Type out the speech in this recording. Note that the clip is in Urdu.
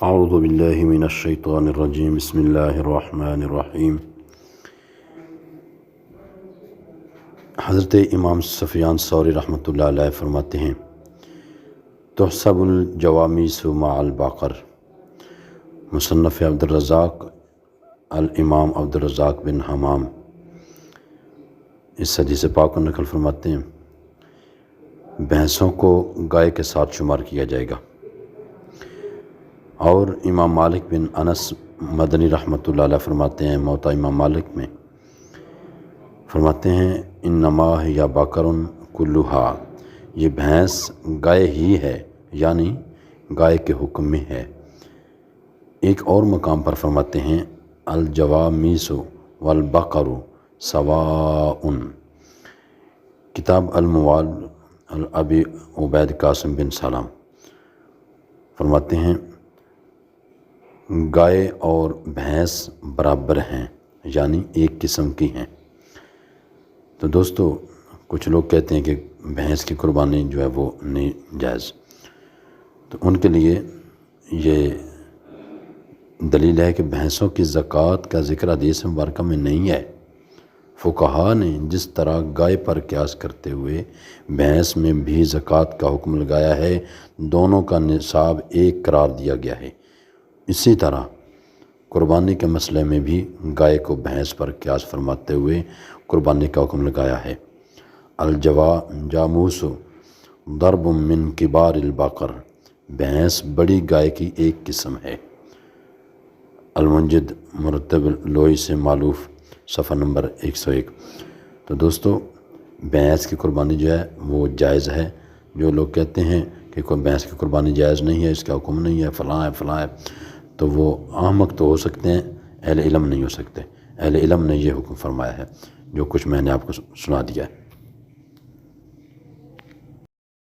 اعوذ باللہ من الشیطان الرجیم بسم اللہ الرحمن الرحیم۔ حضرت امام سفیان ثوری رحمۃ اللہ علیہ فرماتے ہیں تحسب الجوامیس مع الباقر۔ مصنف عبد الرزاق الامام عبد الرزاق بن حمام اس حدیث پاک کو نقل فرماتے ہیں بھینسوں کو گائے کے ساتھ شمار کیا جائے گا۔ اور امام مالک بن انس مدنی رحمۃ اللہ علیہ فرماتے ہیں موطا امام مالک میں فرماتے ہیں انما یا بکرن کلھا، یہ بھینس گائے ہی ہے، یعنی گائے کے حکم میں ہے۔ ایک اور مقام پر فرماتے ہیں الجوامیس والبقر سواء۔ کتاب الموال ابی عبید قاسم بن سلام فرماتے ہیں گائے اور بھینس برابر ہیں، یعنی ایک قسم کی ہیں۔ تو دوستو کچھ لوگ کہتے ہیں کہ بھینس کی قربانی جو ہے وہ نہیں جائز، تو ان کے لیے یہ دلیل ہے کہ بھینسوں کی زکوٰۃ کا ذکر حدیث مبارکہ میں نہیں ہے۔ فقہا نے جس طرح گائے پر قیاس کرتے ہوئے بھینس میں بھی زکوٰۃ کا حکم لگایا ہے، دونوں کا نصاب ایک قرار دیا گیا ہے، اسی طرح قربانی کے مسئلے میں بھی گائے کو بھینس پر قیاس فرماتے ہوئے قربانی کا حکم لگایا ہے۔ الجاموس ضرب من کبار البقر، بھینس بڑی گائے کی ایک قسم ہے۔ المنجد مرتب لوئی سے معلوف صفحہ نمبر 101۔ تو دوستو بھینس کی قربانی جو ہے وہ جائز ہے۔ جو لوگ کہتے ہیں کہ کوئی بھینس کی قربانی جائز نہیں ہے، اس کا حکم نہیں ہے، فلاں ہے فلاں ہے، تو وہ احمق تو ہو سکتے ہیں، اہل علم نہیں ہو سکتے۔ اہل علم نے یہ حکم فرمایا ہے جو کچھ میں نے آپ کو سنا دیا ہے۔